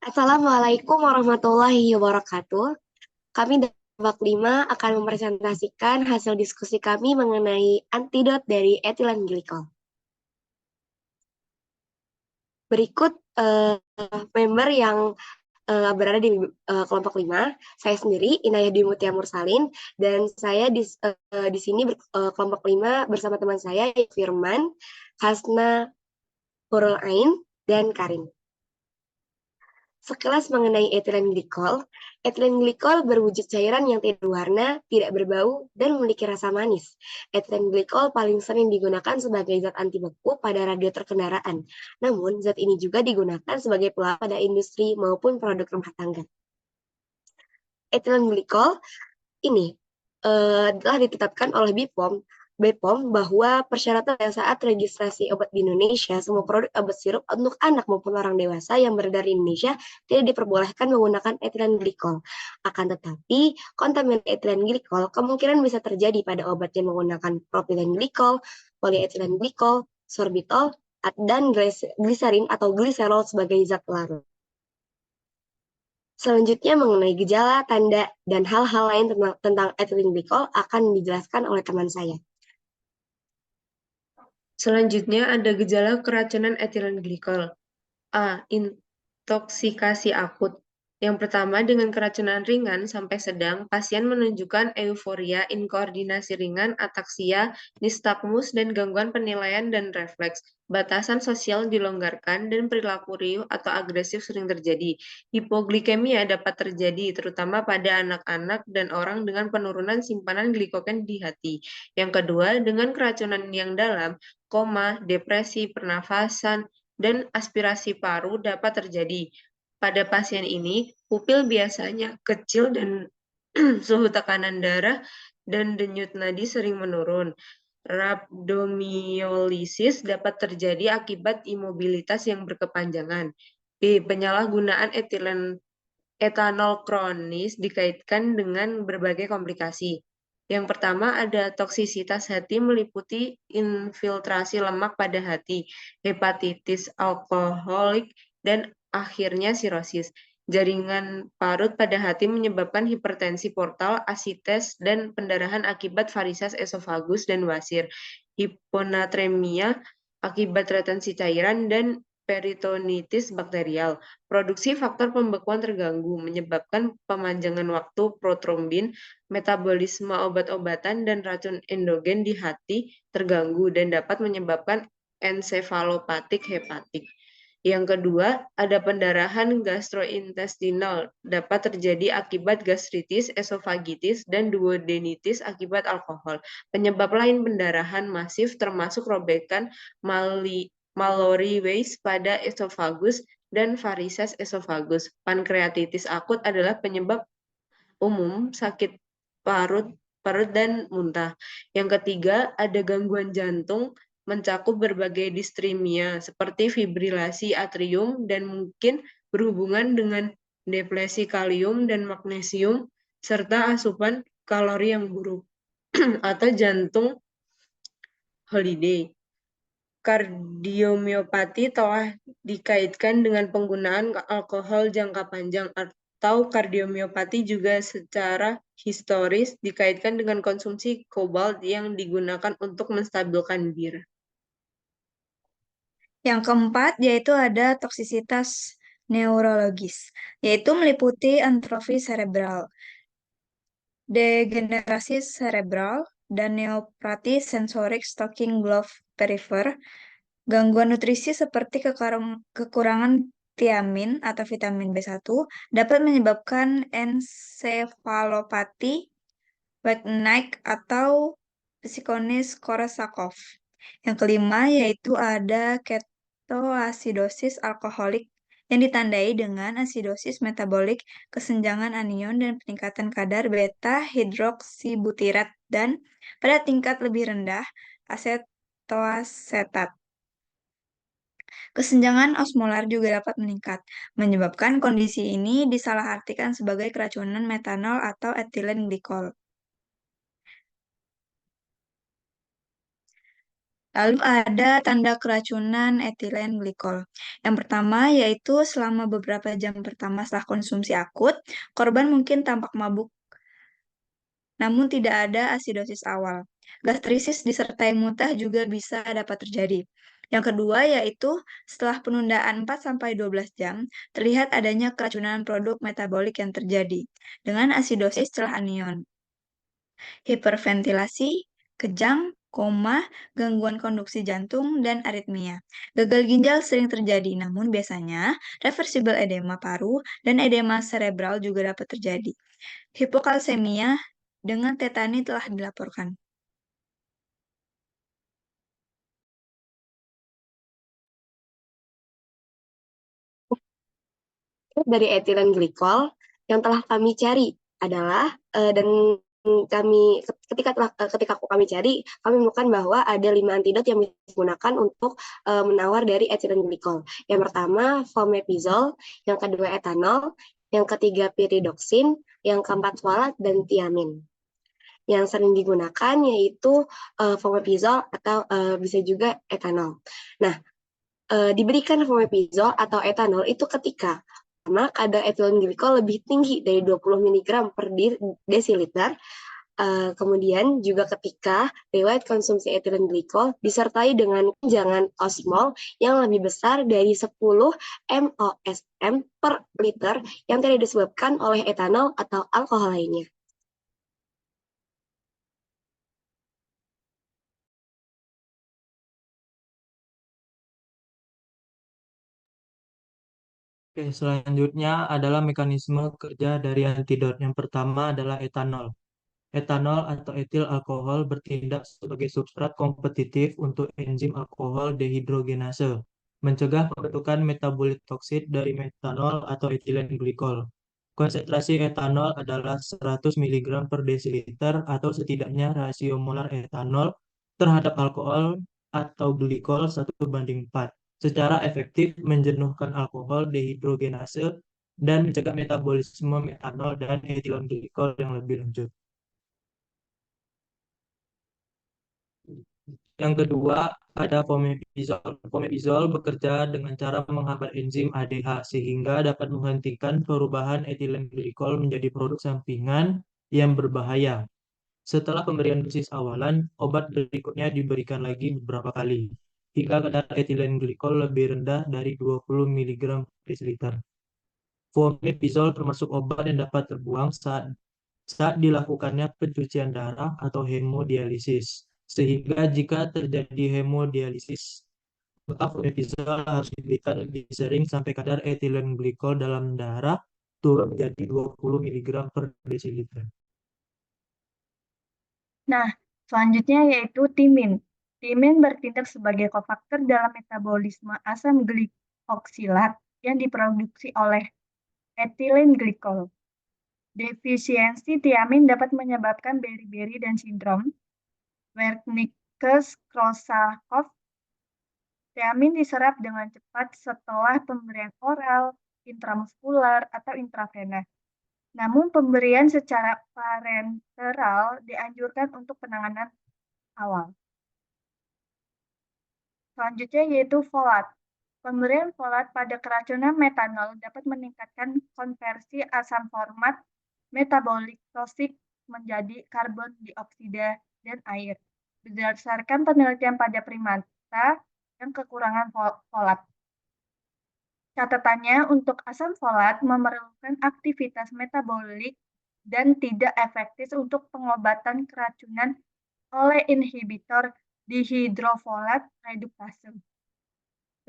Assalamualaikum warahmatullahi wabarakatuh. Kami dari babak 5 akan mempresentasikan hasil diskusi kami mengenai antidot dari etilen glikol. Berikut member yang berada di kelompok 5. Saya sendiri, Inayah Dwi Mutia Mursalin, dan saya di sini kelompok 5 bersama teman saya, Firman, Hasna, Hurul Ain, dan Karin. Sekilas mengenai etilen glikol berwujud cairan yang tidak berwarna, tidak berbau, dan memiliki rasa manis. Etilen glikol paling sering digunakan sebagai zat anti beku pada radiator kendaraan. Namun, zat ini juga digunakan sebagai pelapis pada industri maupun produk rumah tangga. Etilen glikol ini telah ditetapkan oleh BPOM bahwa persyaratan pada saat registrasi obat di Indonesia, semua produk obat sirup untuk anak maupun orang dewasa yang beredar di Indonesia tidak diperbolehkan menggunakan etilen glikol. Akan tetapi, kontaminasi etilen glikol kemungkinan bisa terjadi pada obat yang menggunakan propilen glikol, polietilen glikol, sorbitol, dan gliserin atau gliserol sebagai zat larut. Selanjutnya mengenai gejala, tanda, dan hal-hal lain tentang etilen glikol akan dijelaskan oleh teman saya. Selanjutnya ada gejala keracunan etilen glikol. A. Intoksikasi akut. Yang pertama, dengan keracunan ringan sampai sedang, pasien menunjukkan euforia, inkoordinasi ringan, ataksia, nistagmus, dan gangguan penilaian dan refleks. Batasan sosial dilonggarkan dan perilaku riuh atau agresif sering terjadi. Hipoglikemia dapat terjadi terutama pada anak-anak dan orang dengan penurunan simpanan glikogen di hati. Yang kedua, dengan keracunan yang dalam, koma, depresi, pernafasan, dan aspirasi paru dapat terjadi. Pada pasien ini, pupil biasanya kecil dan suhu tekanan darah dan denyut nadi sering menurun. Rhabdomyolysis dapat terjadi akibat imobilitas yang berkepanjangan. B. Penyalahgunaan etanol kronis dikaitkan dengan berbagai komplikasi. Yang pertama ada toksisitas hati meliputi infiltrasi lemak pada hati, hepatitis alkoholik, dan akhirnya sirosis. Jaringan parut pada hati menyebabkan hipertensi portal, asites, dan pendarahan akibat varises esofagus dan wasir, hiponatremia akibat retensi cairan, dan peritonitis bakterial. Produksi faktor pembekuan terganggu, menyebabkan pemanjangan waktu protrombin, metabolisme obat-obatan, dan racun endogen di hati terganggu, dan dapat menyebabkan ensefalopatik hepatik. Yang kedua, ada pendarahan gastrointestinal. Dapat terjadi akibat gastritis, esofagitis, dan duodenitis akibat alkohol. Penyebab lain pendarahan masif termasuk robekan Mallory Weiss pada esofagus dan varises esofagus. Pankreatitis akut adalah penyebab umum sakit parut, perut dan muntah. Yang ketiga, ada gangguan jantung mencakup berbagai distremia seperti fibrilasi atrium dan mungkin berhubungan dengan depresi kalium dan magnesium serta asupan kalori yang buruk atau jantung holiday. Kardiomiopati telah dikaitkan dengan penggunaan alkohol jangka panjang atau kardiomiopati juga secara historis dikaitkan dengan konsumsi kobalt yang digunakan untuk menstabilkan bir. Yang keempat yaitu ada toksisitas neurologis, yaitu meliputi atrofi cerebral, degenerasi cerebral, dan neopati sensorik stocking glove peripher. Gangguan nutrisi seperti kekurangan tiamin atau vitamin B1 dapat menyebabkan ensefalopati, weight night, atau Psikonis-Korsakoff. Yang kelima yaitu ada ketoasidosis alkoholik yang ditandai dengan asidosis metabolik, kesenjangan anion, dan peningkatan kadar beta hidroksibutirat dan pada tingkat lebih rendah asetoasetat. Kesenjangan osmolar juga dapat meningkat, menyebabkan kondisi ini disalahartikan sebagai keracunan metanol atau etilen glikol. Lalu ada tanda keracunan etilen glikol. Yang pertama yaitu selama beberapa jam pertama setelah konsumsi akut, korban mungkin tampak mabuk namun tidak ada asidosis awal. Gastritis disertai muntah juga bisa dapat terjadi. Yang kedua yaitu setelah penundaan 4-12 jam, terlihat adanya keracunan produk metabolik yang terjadi dengan asidosis celah anion, hiperventilasi, kejang, koma, gangguan konduksi jantung, dan aritmia. Gagal ginjal sering terjadi, namun biasanya reversible edema paru dan edema cerebral juga dapat terjadi. Hipokalsemia dengan tetani telah dilaporkan. Dari etilen glikol yang telah kami cari adalah dan ketika kami cari, kami menemukan bahwa ada 5 antidot yang bisa digunakan untuk menawar dari etilen glikol. Yang pertama fomepizol, yang kedua etanol, yang ketiga piridoksin, yang keempat folat dan tiamin. Yang sering digunakan yaitu fomepizol atau bisa juga etanol. Nah, diberikan fomepizol atau etanol itu ketika karena kadar etilen glikol lebih tinggi dari 20 mg per desiliter. Kemudian juga ketika riwayat konsumsi etilen glikol disertai dengan kesenjangan osmol yang lebih besar dari 10 mOSM per liter yang tidak disebabkan oleh etanol atau alkohol lainnya. Oke, selanjutnya adalah mekanisme kerja dari antidot. Yang pertama adalah etanol. Etanol atau etil alkohol bertindak sebagai substrat kompetitif untuk enzim alkohol dehidrogenase, mencegah pembentukan metabolit toksit dari metanol atau etilen glikol. Konsentrasi etanol adalah 100 mg per desiliter atau setidaknya rasio molar etanol terhadap alkohol atau glikol 1:4. Secara efektif menjenuhkan alkohol dehidrogenase dan mencegah metabolisme metanol dan etilen glikol yang lebih lanjut. Yang kedua, ada fomepizol. Fomepizol bekerja dengan cara menghambat enzim ADH sehingga dapat menghentikan perubahan etilen glikol menjadi produk sampingan yang berbahaya. Setelah pemberian dosis awalan, obat berikutnya diberikan lagi beberapa kali hingga kadar etilen glikol lebih rendah dari 20 mg per desiliter. Fomepizol termasuk obat yang dapat terbuang saat dilakukannya pencucian darah atau hemodialisis. Sehingga jika terjadi hemodialisis, maka fomepizol harus diberikan lebih sering sampai kadar etilen glikol dalam darah turun menjadi 20 mg per desiliter. Nah, selanjutnya yaitu timin. Timin bertindak sebagai kofaktor dalam metabolisme asam glikoksilat yang diproduksi oleh etilen glikol. Defisiensi tiamin dapat menyebabkan beriberi dan sindrom Wernicke-Korsakoff. Tiamin diserap dengan cepat setelah pemberian oral, intramuskular, atau intravena. Namun pemberian secara parenteral dianjurkan untuk penanganan awal. Selanjutnya yaitu folat. Pemberian folat pada keracunan metanol dapat meningkatkan konversi asam format metabolik toksik menjadi karbon dioksida dan air. Berdasarkan penelitian pada primata yang kekurangan folat. Catatannya, untuk asam folat memerlukan aktivitas metabolik dan tidak efektif untuk pengobatan keracunan oleh inhibitor dihidrofolat redukase.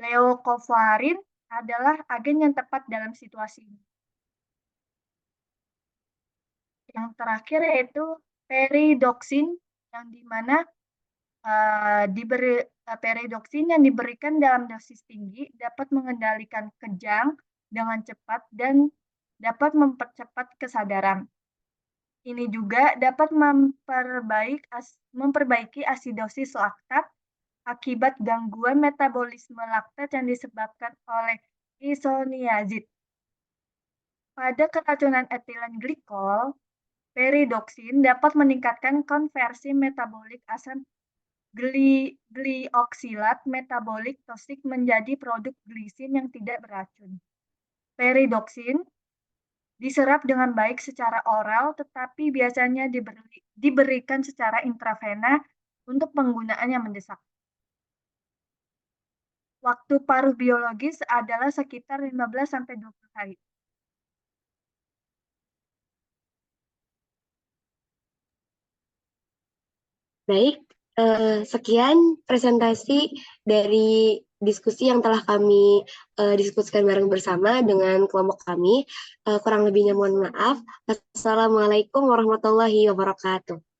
Leukovorin adalah agen yang tepat dalam situasi ini. Yang terakhir yaitu peridoksin, yang dimana peridoksin yang diberikan dalam dosis tinggi dapat mengendalikan kejang dengan cepat dan dapat mempercepat kesadaran. Ini juga dapat memperbaiki asidosis laktat akibat gangguan metabolisme laktat yang disebabkan oleh isoniazid. Pada keracunan etilen glikol, peridoksin dapat meningkatkan konversi metabolik asam glioksilat metabolik toksik menjadi produk glisin yang tidak beracun. Peridoksin diserap dengan baik secara oral, tetapi biasanya diberikan secara intravena untuk penggunaan yang mendesak. Waktu paruh biologis adalah sekitar 15-20 hari. Baik, sekian presentasi dari diskusi yang telah kami diskusikan bareng bersama dengan kelompok kami. Kurang lebihnya mohon maaf. Assalamualaikum warahmatullahi wabarakatuh.